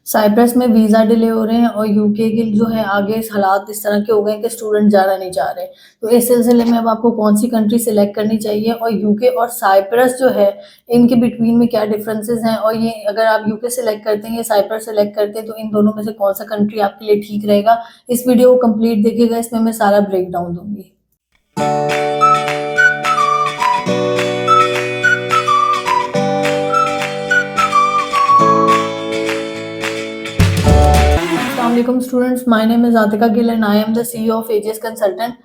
Cyprus में visa delay हो रहे हैं और यूके के जो है आगे हालात इस तरह के हो गए हैं कि स्टूडेंट जाना नहीं चाह रहे। तो इस सिलसिले में अब आपको कौन सी कंट्री सिलेक्ट करनी चाहिए और यूके और साइप्रस जो है इनके बिटवीन में क्या डिफरेंसेस हैं, और ये अगर आप यूके सिलेक्ट करते हैं या साइप्रस सिलेक्ट करते हैं तो इन दोनों में से कौन सा कंट्री आपके लिए ठीक रहेगा। इस वीडियो को कंप्लीट देखिएगा, इसमें मैं सारा ब्रेक डाउन दूंगी। Assalamualaikum students, my name is Atika Gill and I am the CEO of Aegis Consultant।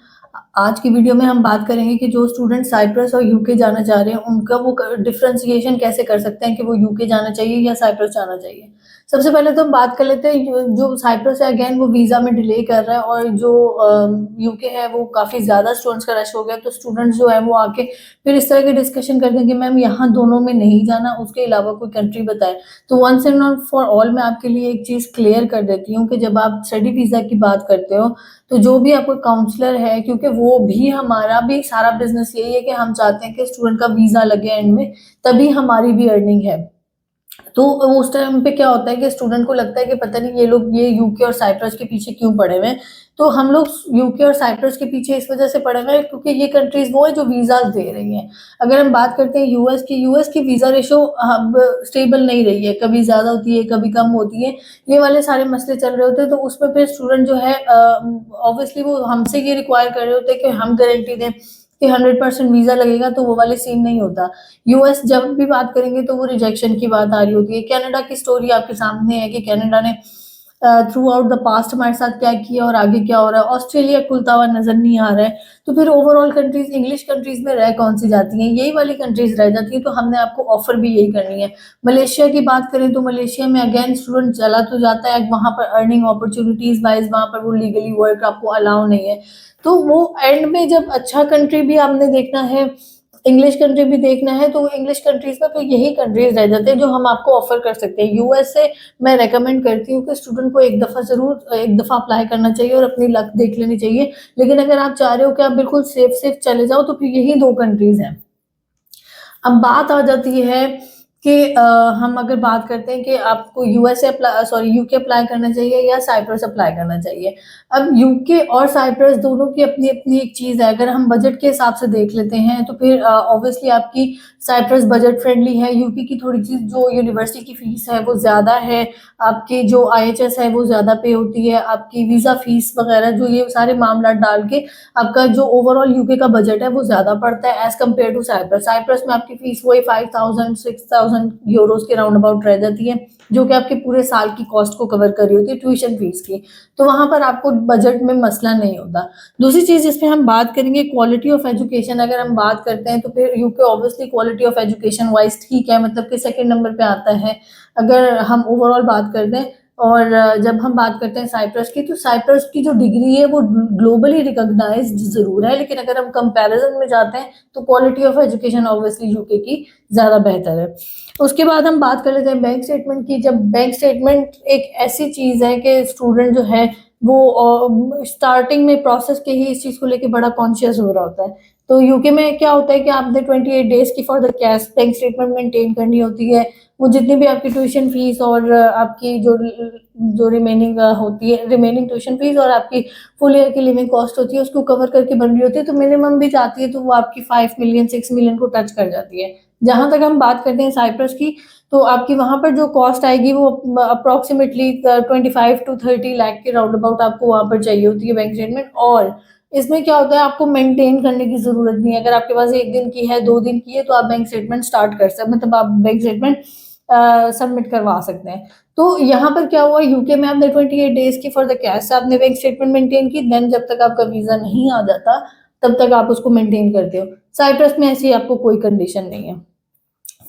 आज की वीडियो में हम बात करेंगे कि जो स्टूडेंट साइप्रस और यूके जाना चाह रहे हैं उनका वो डिफरेंशिएशन कैसे कर सकते हैं कि वो यूके जाना चाहिए या साइप्रस जाना चाहिए। सबसे पहले तो हम बात कर लेते हैं जो साइप्रस है, अगेन वो वीज़ा में डिले कर रहा है और जो यूके है वो काफ़ी ज़्यादा स्टूडेंट्स का रश हो गया। तो स्टूडेंट्स जो है वो आके फिर इस तरह की डिस्कशन करते हैं कि मैम यहाँ दोनों में नहीं जाना, उसके अलावा कोई कंट्री बताए। तो वंस एंड फॉर ऑल मैं आपके लिए एक चीज़ क्लियर कर देती हूँ कि जब आप स्टडी वीज़ा की बात करते हो तो जो भी आपको काउंसलर है, क्योंकि वो भी हमारा भी सारा बिजनेस यही है कि हम चाहते हैं कि स्टूडेंट का वीज़ा लगे एंड में, तभी हमारी भी अर्निंग है। तो उस टाइम पे क्या होता है कि स्टूडेंट को लगता है कि पता नहीं ये लोग ये यूके और साइप्रस के पीछे क्यों पड़े हुए हैं। तो हम लोग यूके और साइप्रस के पीछे इस वजह से पड़े हुए हैं क्योंकि ये कंट्रीज वो है जो वीज़ाज दे रही हैं। अगर हम बात करते हैं यूएस की वीज़ा रेशो अब स्टेबल नहीं रही है, कभी ज़्यादा होती है कभी कम होती है। ये वाले सारे मसले चल रहे होते हैं, तो उसमें फिर स्टूडेंट जो है ऑब्वियसली वो हमसे ये रिक्वायर कर रहे होते हैं कि हम गारंटी दें कि 100% वीज़ा लगेगा, तो वो वाले सीन नहीं होता। यूएस जब भी बात करेंगे तो वो रिजेक्शन की बात आ रही होती है। कनाडा की स्टोरी आपके सामने है कि कनाडा ने थ्रू आउट द पास्ट हमारे साथ क्या किया और आगे क्या हो रहा है। ऑस्ट्रेलिया खुलता हुआ नजर नहीं आ रहा है। तो फिर ओवरऑल कंट्रीज इंग्लिश कंट्रीज में रह कौन सी जाती हैं, यही वाली कंट्रीज रह जाती हैं। तो हमने आपको ऑफर भी यही करनी है। मलेशिया की बात करें तो मलेशिया में अगेन स्टूडेंट चला तो जाता है, वहां पर अर्निंग अपॉर्चुनिटीज वाइज वहां पर वो लीगली वर्क आपको अलाउ नहीं है। तो वो एंड में जब अच्छा कंट्री भी आपने देखना है, इंग्लिश कंट्री भी देखना है, तो इंग्लिश कंट्रीज में फिर यही कंट्रीज रह जाते हैं जो हम आपको ऑफर कर सकते हैं। यूएस से मैं रेकमेंड करती हूँ कि स्टूडेंट को एक दफ़ा अप्लाई करना चाहिए और अपनी लक देख लेनी चाहिए। लेकिन अगर आप चाह रहे हो कि आप बिल्कुल सेफ चले जाओ तो फिर यही दो कंट्रीज हैं। अब बात आ जाती है कि हम अगर बात करते हैं कि आपको यूके अप्लाई करना चाहिए या साइप्रस अप्लाई करना चाहिए। अब यूके और साइप्रस दोनों की अपनी अपनी एक चीज़ है। अगर हम बजट के हिसाब से देख लेते हैं तो फिर ऑब्वियसली आपकी साइप्रस बजट फ्रेंडली है। यूके की थोड़ी चीज़ जो यूनिवर्सिटी की फीस है वो ज़्यादा है, आपकी जो आईएचएस है वो ज़्यादा पे होती है, आपकी वीज़ा फीस वगैरह जो ये सारे मामला डाल के आपका जो ओवरऑल यूके का बजट है वो ज़्यादा पड़ता है as compare to Cyprus. Cyprus में आपकी फीस वही 5000 6000 यूरोज़ के राउंड अबाउट रह जाती है, जो कि आपके पूरे साल की कॉस्ट को कवर कर रही होती है ट्यूशन फीस की। तो वहाँ पर आपको बजट में मसला नहीं होता। दूसरी चीज़ जिसमें हम बात करेंगे क्वालिटी ऑफ एजुकेशन, अगर हम बात करते हैं तो फिर UK obviously quality of education wise ठीक है, मतलब कि सेकंड नंबर पे आता है अगर हम ओवरऑल बात करते हैं। और जब हम बात करते हैं साइप्रस की, तो साइप्रस की जो डिग्री है वो ग्लोबली रिकॉग्नाइज्ड ज़रूर है, लेकिन अगर हम कंपैरिजन में जाते हैं तो quality of education obviously UK की ज़्यादा बेहतर है। उसके बाद हम बात कर लेते हैं बैंक स्टेटमेंट की। जब बैंक स्टेटमेंट एक ऐसी चीज़ है कि स्टूडेंट जो है वो स्टार्टिंग में प्रोसेस के ही इस चीज़ को लेके बड़ा कॉन्शियस हो रहा होता है। तो यूके में क्या होता है कि आपने 28 डेज़ की for the cash bank statement maintain करनी होती है। वो जितनी भी आपकी ट्यूशन फीस और आपकी जो रिमेनिंग होती है, रिमेनिंग ट्यूशन फीस और आपकी फुल ईयर की लिविंग कॉस्ट होती है उसको कवर करके बन रही होती है। तो मिनिमम भी जाती है तो वो आपकी 5 मिलियन 6 मिलियन को टच कर जाती है। जहाँ तक हम बात करते हैं साइप्रस की, तो आपकी वहाँ पर जो कॉस्ट आएगी वो अप्रॉक्सीमेटली 25 टू 30 लाख के राउंड अबाउट आपको वहाँ पर चाहिए होती है बैंक स्टेटमेंट। और इसमें क्या होता है, आपको मेंटेन करने की ज़रूरत नहीं है। अगर आपके पास 1 दिन की है 2 दिन की है तो आप बैंक स्टेटमेंट स्टार्ट कर सकते, मतलब आप बैंक स्टेटमेंट सबमिट करवा सकते हैं। तो यहाँ पर क्या हुआ, यूके में आपने 28 डेज की फॉर द कैश आपने बैंक स्टेटमेंट मेंटेन की, देन जब तक आपका वीज़ा नहीं आ जाता तब तक आप उसको मेंटेन करते हो। साइप्रस में ऐसी आपको कोई कंडीशन नहीं है।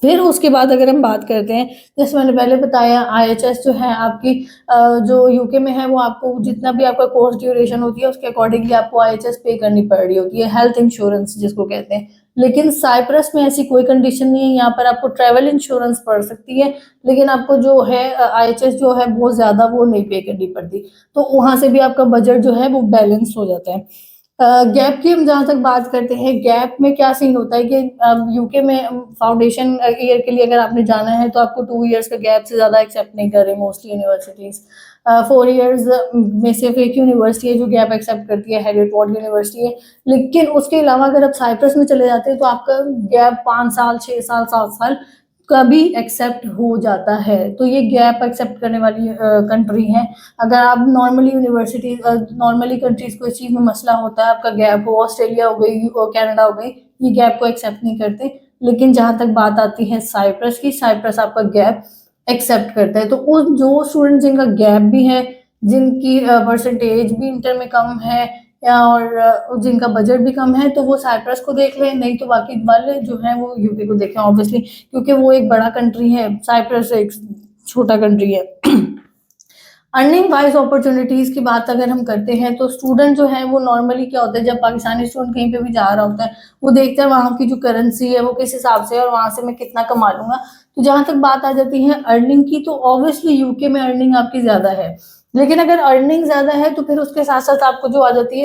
फिर उसके बाद अगर हम बात करते हैं, जैसे मैंने पहले बताया आईएचएस जो है आपकी जो यूके में है वो आपको जितना भी आपका कोर्स ड्यूरेशन होती है उसके अकॉर्डिंगली आपको आईएचएस पे करनी पड़ रही होती है, हेल्थ इंश्योरेंस जिसको कहते हैं। लेकिन साइप्रस में ऐसी कोई कंडीशन नहीं है। यहाँ पर आपको ट्रैवल इंश्योरेंस पड़ सकती है, लेकिन आपको जो है आईएचएस जो है बहुत ज़्यादा वो नहीं पे करनी पड़ती। तो वहाँ से भी आपका बजट जो है वो बैलेंस हो जाता है। गैप की हम जहाँ तक बात करते हैं, गैप में क्या सीन होता है कि यूके में फाउंडेशन ईयर के लिए अगर आपने जाना है तो आपको 2 इयर्स का गैप से ज़्यादा एक्सेप्ट नहीं कर रही मोस्टली यूनिवर्सिटीज़। 4 इयर्स में सिर्फ एक यूनिवर्सिटी है जो गैप एक्सेप्ट करती है, हैरियट वार्ड यूनिवर्सिटी है। लेकिन उसके अलावा अगर आप साइप्रस में चले जाते हैं तो आपका गैप 5 साल, 6 साल, 7 साल का भी एक्सेप्ट हो जाता है। तो ये गैप एक्सेप्ट करने वाली कंट्री है। अगर आप नॉर्मली कंट्रीज को इस चीज़ में मसला होता है, आपका गैप हो, ऑस्ट्रेलिया हो गई, कनाडा हो गई, ये गैप को एक्सेप्ट नहीं करते। लेकिन जहाँ तक बात आती है साइप्रस की, साइप्रस आपका गैप एक्सेप्ट करता है। तो उस जो स्टूडेंट जिनका गैप भी है, जिनकी परसेंटेज भी इंटर में कम है, या और जिनका बजट भी कम है, तो वो साइप्रस को देख लें, नहीं तो बाकी वाले जो है वो यूके को देखें ऑब्वियसली, क्योंकि वो एक बड़ा कंट्री है, साइप्रस एक छोटा कंट्री है। अर्निंग वाइज अपॉर्चुनिटीज की बात अगर हम करते हैं तो स्टूडेंट जो है वो नॉर्मली क्या होता है, जब पाकिस्तानी स्टूडेंट कहीं पे भी जा रहा होता है वो देखता है वहाँ की जो करेंसी है वो किस हिसाब से है और वहाँ से मैं कितना कमा लूंगा। तो जहाँ तक बात आ जाती है अर्निंग की, तो ऑब्वियसली यूके में अर्निंग आपकी ज्यादा है। लेकिन अगर अर्निंग ज्यादा है तो फिर उसके साथ साथ आपको जो आ जाती है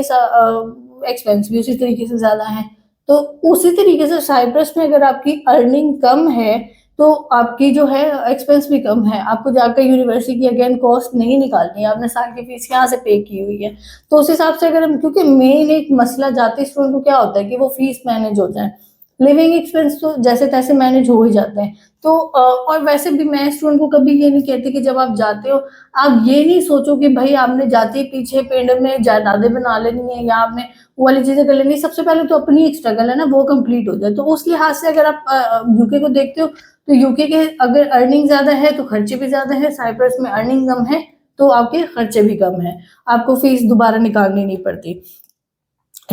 एक्सपेंस भी उसी तरीके से ज्यादा है। तो उसी तरीके से साइप्रस में अगर आपकी अर्निंग कम है तो आपकी जो है एक्सपेंस भी कम है। आपको जाकर यूनिवर्सिटी की अगेन कॉस्ट नहीं निकालनी है, आपने साल की फीस यहाँ से पे की हुई है। तो उस हिसाब से अगर हम, क्योंकि मेन एक मसला जाते स्टूडेंट को क्या होता है कि वो फीस मैनेज हो जाए, लिविंग एक्सपेंस तो जैसे तैसे मैनेज हो ही जाते हैं। तो और वैसे भी मैं स्टूडेंट को कभी ये नहीं कहती कि जब आप जाते हो आप ये नहीं सोचो कि भाई आपने जाते ही पीछे पेड़ में जायदादें बना लेनी है या आपने वो वाली चीजें कर लेनी है। सबसे पहले तो अपनी एक स्ट्रगल है ना, वो कंप्लीट हो जाए। तो उस लिहाज से अगर आप यूके को देखते हो तो यूके के अगर अर्निंग ज्यादा है तो खर्चे भी ज्यादा है, साइप्रस में अर्निंग कम है तो आपके खर्चे भी कम है, आपको फीस दोबारा निकालनी नहीं पड़ती।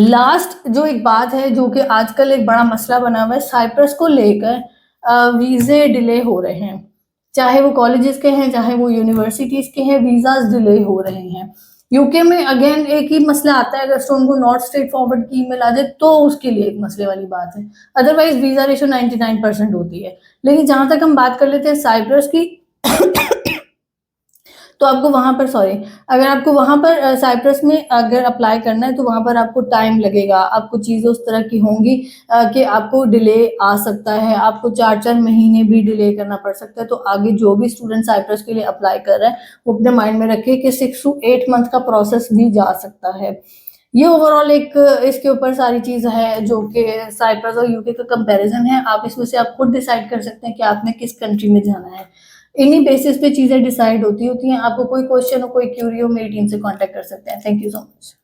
लास्ट जो एक बात है जो कि आजकल एक बड़ा मसला बना हुआ है साइप्रस को लेकर, वीजे डिले हो रहे हैं, चाहे वो कॉलेजेस के हैं चाहे वो यूनिवर्सिटीज के हैं, वीजाज डिले हो रहे हैं। यूके में अगेन एक ही मसला आता है, अगर स्टूडेंट को नॉट स्ट्रेट फॉरवर्ड की ईमेल आ जाए तो उसके लिए एक मसले वाली बात है, अदरवाइज वीजा रेशो 99% होती है। लेकिन जहां तक हम बात कर लेते हैं साइप्रस की तो आपको वहां पर अगर आपको वहां पर साइप्रस में अगर अप्लाई करना है तो वहां पर आपको टाइम लगेगा, आपको चीजें उस तरह की होंगी कि आपको डिले आ सकता है, आपको 4-4 महीने भी डिले करना पड़ सकता है। तो आगे जो भी स्टूडेंट साइप्रस के लिए अप्लाई कर रहा है वो अपने माइंड में रखे कि 6 to 8 मंथ का प्रोसेस भी जा सकता है। ये ओवरऑल एक इसके ऊपर सारी चीज है जो कि साइप्रस और यूके का कंपैरिजन है। आप इसमें से आप खुद डिसाइड कर सकते हैं कि आपने किस कंट्री में जाना है। इन्हीं बेसिस पे चीजें डिसाइड होती हैं। आपको कोई क्वेश्चन हो, कोई क्यूरी हो, मेरी टीम से कांटेक्ट कर सकते हैं। Thank you so much.